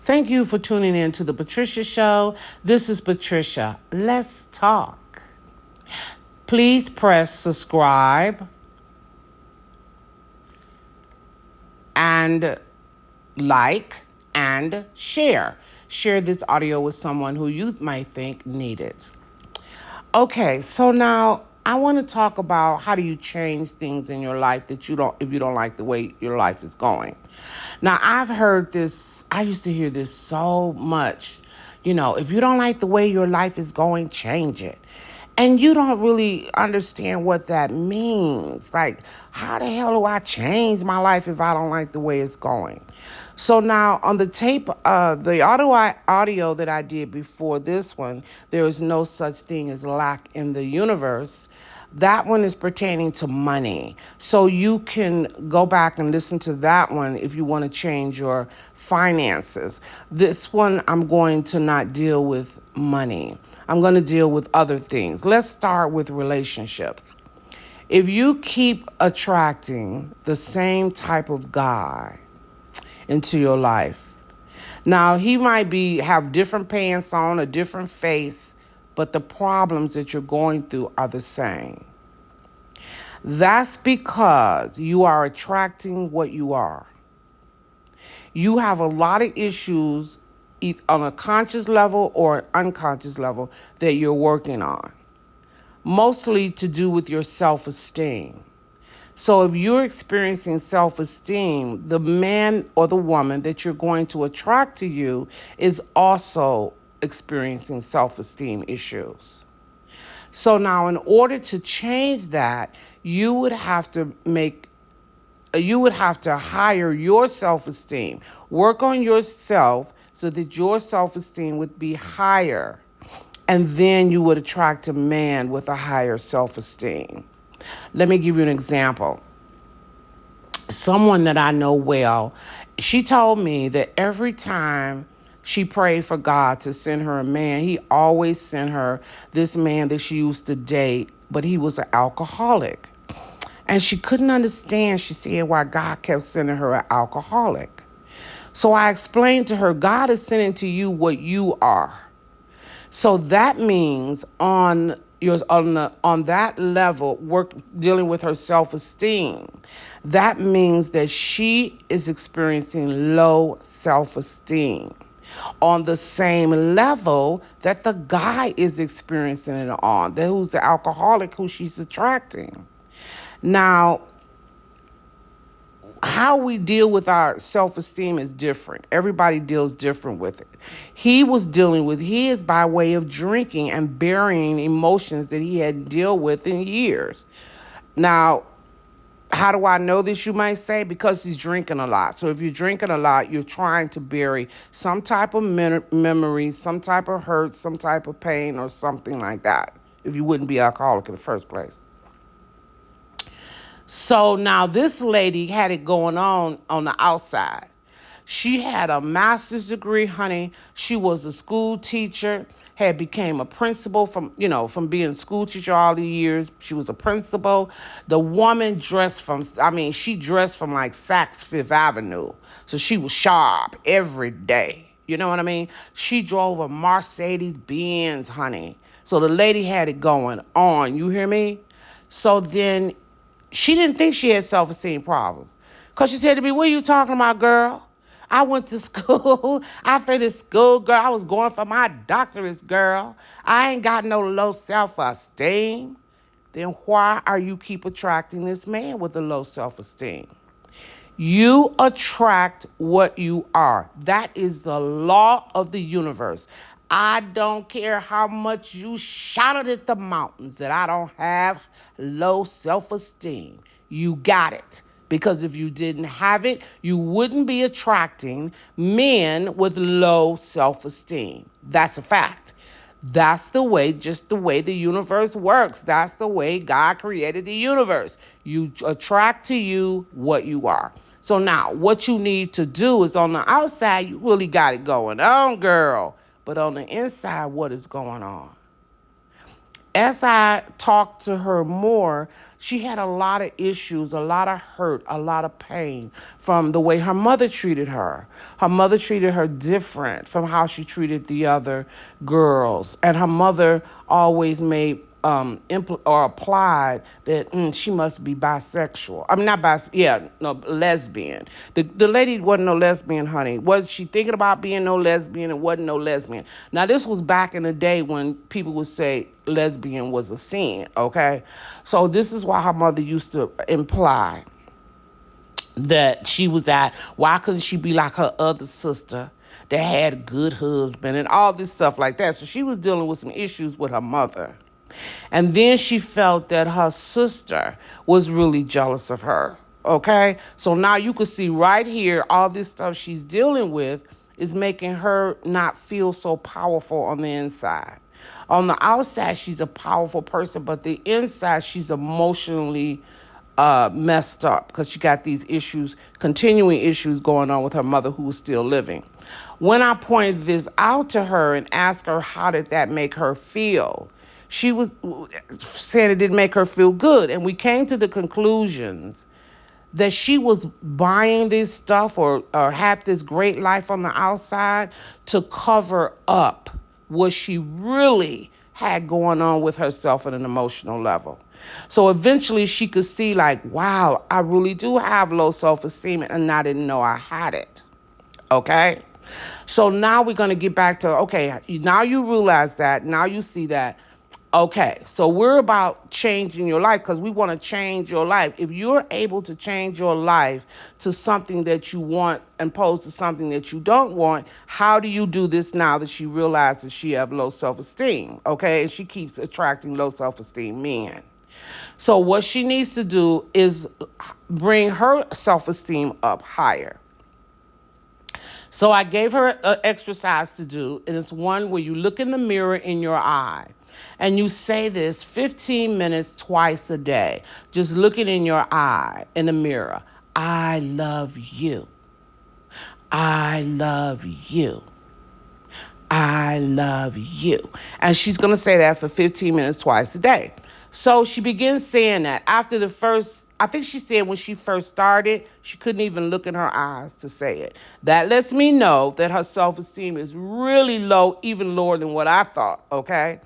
Thank you for tuning in to the Patricia Show. This is Patricia. Let's talk. Please press subscribe and like and share. Share this audio with someone who you might think need it. Okay, so now I want to talk about how do you change things in your life that if you don't like the way your life is going. Now, I've heard this, I used to hear this so much. If you don't like the way your life is going, change it. And you don't really understand what that means. Like, how the hell do I change my life if I don't like the way it's going? So now on the tape, the audio that I did before this one, there is no such thing as lack in the universe. That one is pertaining to money. So you can go back and listen to that one if you want to change your finances. This one, I'm going to not deal with money. I'm going to deal with other things. Let's start with relationships. If you keep attracting the same type of guy into your life, now he might have different pants on, a different face, but the problems that you're going through are the same. That's because you are attracting what you are. You have a lot of issues on a conscious level or an unconscious level that you're working on, mostly to do with your self-esteem. So if you're experiencing self-esteem, the man or the woman that you're going to attract to you is also experiencing self-esteem issues. So now in order to change that, you would have to higher your self-esteem. Work on yourself so that your self-esteem would be higher. And then you would attract a man with a higher self-esteem. Let me give you an example. Someone that I know well, she told me that every time she prayed for God to send her a man, he always sent her this man that she used to date, but he was an alcoholic. And she couldn't understand, she said, why God kept sending her an alcoholic. So I explained to her, God is sending to you what you are. So that means on that level, work dealing with her self-esteem. That means that she is experiencing low self-esteem on the same level that the guy is experiencing it on, who's the alcoholic who she's attracting. Now, how we deal with our self-esteem is different. Everybody deals different with it. He was dealing with his by way of drinking and burying emotions that he hadn't dealt with in years. Now, how do I know this, you might say? Because he's drinking a lot. So if you're drinking a lot, you're trying to bury some type of memory, some type of hurt, some type of pain, or something like that, if you wouldn't be alcoholic in the first place. So now this lady had it going on the outside. She had a master's degree, honey. She was a school teacher, had became a principal from being a school teacher all the years. She was a principal. The woman dressed from like Saks Fifth Avenue. So she was sharp every day. You know what I mean? She drove a Mercedes Benz, honey. So the lady had it going on. You hear me? So then she didn't think she had self-esteem problems. Because she said to me, what are you talking about, girl? I went to school. I finished school, girl. I was going for my doctorate, girl. I ain't got no low self-esteem. Then why are you keep attracting this man with a low self-esteem? You attract what you are. That is the law of the universe. I don't care how much you shouted at the mountains that I don't have low self-esteem. You got it. Because if you didn't have it, you wouldn't be attracting men with low self-esteem. That's a fact. That's just the way the universe works. That's the way God created the universe. You attract to you what you are. So now what you need to do is on the outside, you really got it going on, girl. But on the inside, what is going on? as I talked to her more, she had a lot of issues, a lot of hurt, a lot of pain from the way her mother treated her. Her mother treated her different from how she treated the other girls. And her mother always made or applied that she must be bisexual. I mean, not no, lesbian. The lady wasn't no lesbian, honey. Was she thinking about being no lesbian? It wasn't no lesbian. Now, this was back in the day when people would say lesbian was a sin, okay? So this is why her mother used to imply that she was why couldn't she be like her other sister that had a good husband and all this stuff like that. So she was dealing with some issues with her mother. And then she felt that her sister was really jealous of her. Okay? So now you can see right here, all this stuff she's dealing with is making her not feel so powerful on the inside. On the outside, she's a powerful person, but the inside, she's emotionally messed up because she got these issues, continuing issues going on with her mother who was still living. When I pointed this out to her and asked her how did that make her feel, she was saying it didn't make her feel good. And we came to the conclusions that she was buying this stuff or had this great life on the outside to cover up what she really had going on with herself at an emotional level. So eventually she could see like, wow, I really do have low self-esteem and I didn't know I had it. Okay? So now we're going to get back to, okay, now you realize that, now you see that. Okay, so we're about changing your life because we want to change your life. If you're able to change your life to something that you want and opposed to something that you don't want, how do you do this now that she realizes she has low self-esteem? Okay, and she keeps attracting low self-esteem men. So what she needs to do is bring her self-esteem up higher. So I gave her an exercise to do, and it's one where you look in the mirror in your eye. And you say this 15 minutes twice a day, just looking in your eye in the mirror. I love you. I love you. I love you. And she's going to say that for 15 minutes twice a day. So she begins saying that after the first, I think she said when she first started, she couldn't even look in her eyes to say it. That lets me know that her self-esteem is really low, even lower than what I thought, okay?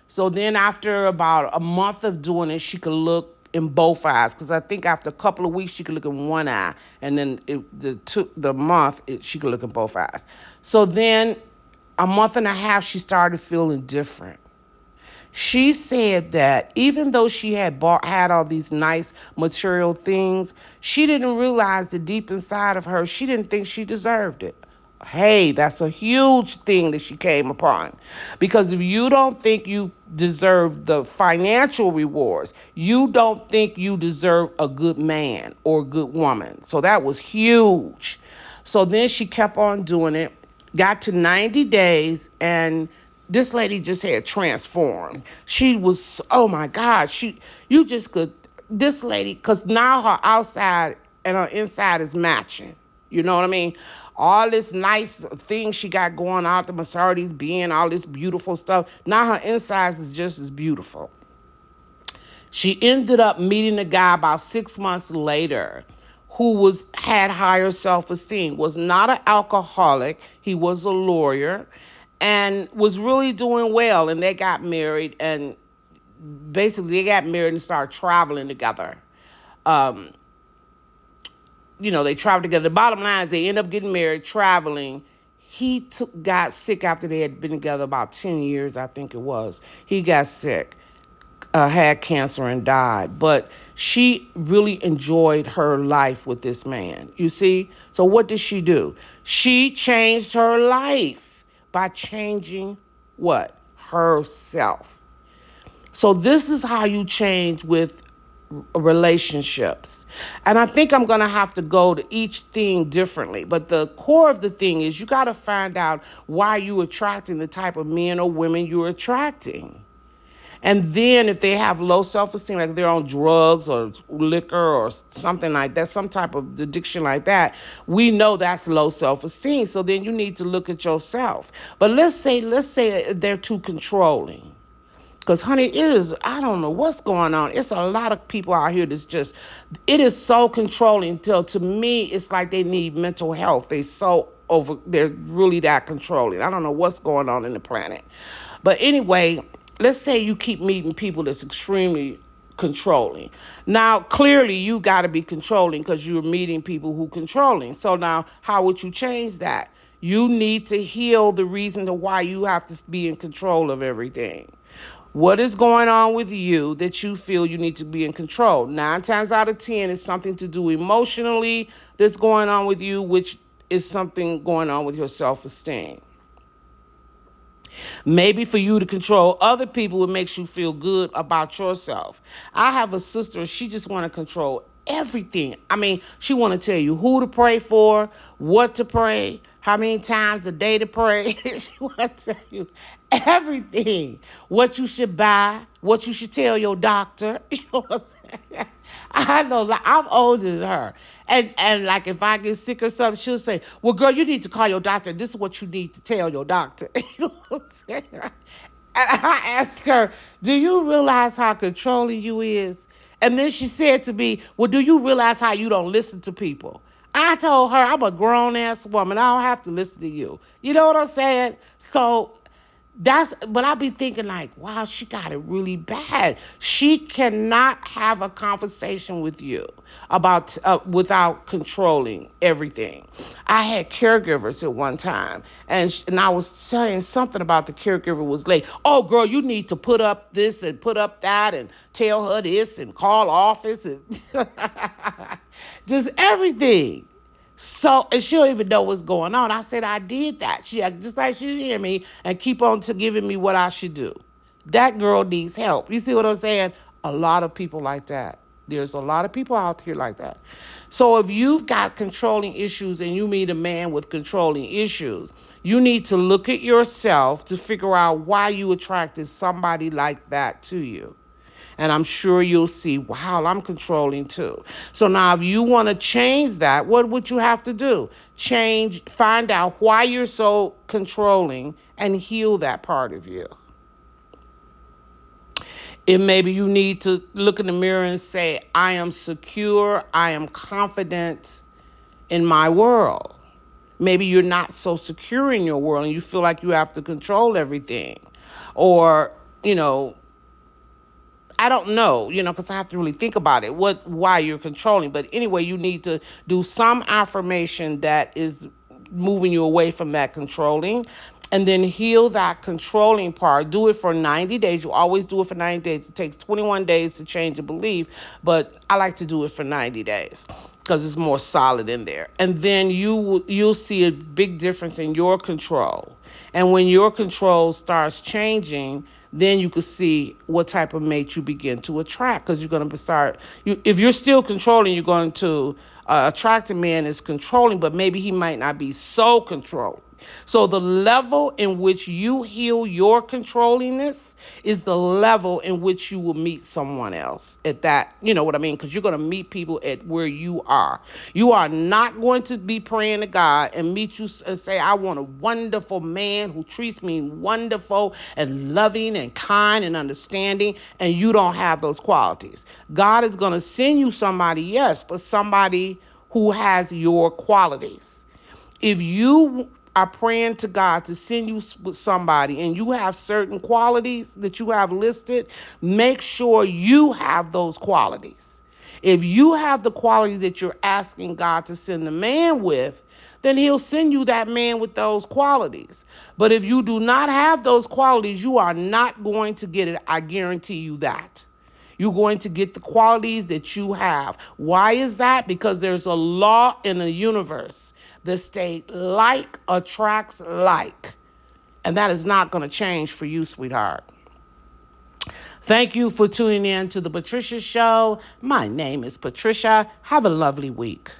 So then after about a month of doing it, she could look in both eyes. Because I think after a couple of weeks, she could look in one eye. And then she could look in both eyes. So then a month and a half, she started feeling different. She said that even though she had all these nice material things, she didn't realize that deep inside of her, she didn't think she deserved it. Hey, that's a huge thing that she came upon. Because if you don't think you deserve the financial rewards, you don't think you deserve a good man or a good woman. So that was huge. So then she kept on doing it, got to 90 days, and this lady just had transformed. She was, oh my God, this lady, because now her outside and her inside is matching. You know what I mean? All this nice things she got going on, the Mercedes being all this beautiful stuff. Now her insides is just as beautiful. She ended up meeting a guy about 6 months later who had higher self-esteem, was not an alcoholic. He was a lawyer and was really doing well. And they got married, and basically they got married and started traveling together. They traveled together. The bottom line is they end up getting married, traveling. He got sick after they had been together about 10 years, I think it was. He got sick, had cancer, and died. But she really enjoyed her life with this man, you see? So what did she do? She changed her life by changing what? Herself. So this is how you change with relationships. And I think I'm going to have to go to each thing differently. But the core of the thing is you got to find out why you're attracting the type of men or women you're attracting. And then if they have low self-esteem, like they're on drugs or liquor or something like that, some type of addiction like that, we know that's low self-esteem. So then you need to look at yourself. But let's say they're too controlling. Because, honey, I don't know what's going on. It's a lot of people out here that's just, it is so controlling till, to me, it's like they need mental health. They're really that controlling. I don't know what's going on in the planet. But anyway, let's say you keep meeting people that's extremely controlling. Now, clearly, you got to be controlling because you're meeting people who controlling. So now, how would you change that? You need to heal the reason to why you have to be in control of everything. What is going on with you that you feel you need to be in control? 9 times out of 10 is something to do emotionally that's going on with you, which is something going on with your self-esteem. Maybe for you to control other people, it makes you feel good about yourself. I have a sister, she just want to control everything. I mean, she want to tell you who to pray for, what to pray, how many times a day to pray. She want to tell you everything. What you should buy, what you should tell your doctor. You know what I'm saying? I know, like, I'm older than her. And like, if I get sick or something, she'll say, well, girl, you need to call your doctor. This is what you need to tell your doctor. You know what I'm saying? And I asked her, do you realize how controlling you is? And then she said to me, well, do you realize how you don't listen to people? I told her, I'm a grown-ass woman. I don't have to listen to you. You know what I'm saying? So but I be thinking like, wow, she got it really bad. She cannot have a conversation with you about without controlling everything. I had caregivers at one time, and I was saying something about the caregiver was late. Oh, girl, you need to put up this and put up that and tell her this and call office and just everything. So, and she don't even know what's going on. I said, I did that. She acted just like she didn't hear me and keep on to giving me what I should do. That girl needs help. You see what I'm saying? A lot of people like that. There's a lot of people out here like that. So if you've got controlling issues and you meet a man with controlling issues, you need to look at yourself to figure out why you attracted somebody like that to you. And I'm sure you'll see, wow, I'm controlling too. So now if you want to change that, what would you have to do? Find out why you're so controlling and heal that part of you. It maybe you need to look in the mirror and say, I am secure, I am confident in my world. Maybe you're not so secure in your world and you feel like you have to control everything. Or, I don't know, because I have to really think about it, why you're controlling. But anyway, you need to do some affirmation that is moving you away from that controlling, and then heal that controlling part. Do it for 90 days. You always do it for 90 days. It takes 21 days to change a belief, but I like to do it for 90 days because it's more solid in there. And then you'll see a big difference in your control. And when your control starts changing, then you can see what type of mate you begin to attract, because you're going to if you're still controlling, you're going to attract a man that's controlling, but maybe he might not be so controlling. So the level in which you heal your controllingness is the level in which you will meet someone else at that, you know what I mean? Because you're going to meet people at where you are. You are not going to be praying to God and meet you and say, I want a wonderful man who treats me wonderful and loving and kind and understanding, and you don't have those qualities. God is going to send you somebody, yes, but somebody who has your qualities. If you are praying to God to send you with somebody and you have certain qualities that you have listed, make sure you have those qualities. If you have the qualities that you're asking God to send the man with, then he'll send you that man with those qualities. But if you do not have those qualities, you are not going to get it. I guarantee you that. You're going to get the qualities that you have. Why is that? Because there's a law in the universe that states like attracts like. And that is not going to change for you, sweetheart. Thank you for tuning in to the Patricia Show. My name is Patricia. Have a lovely week.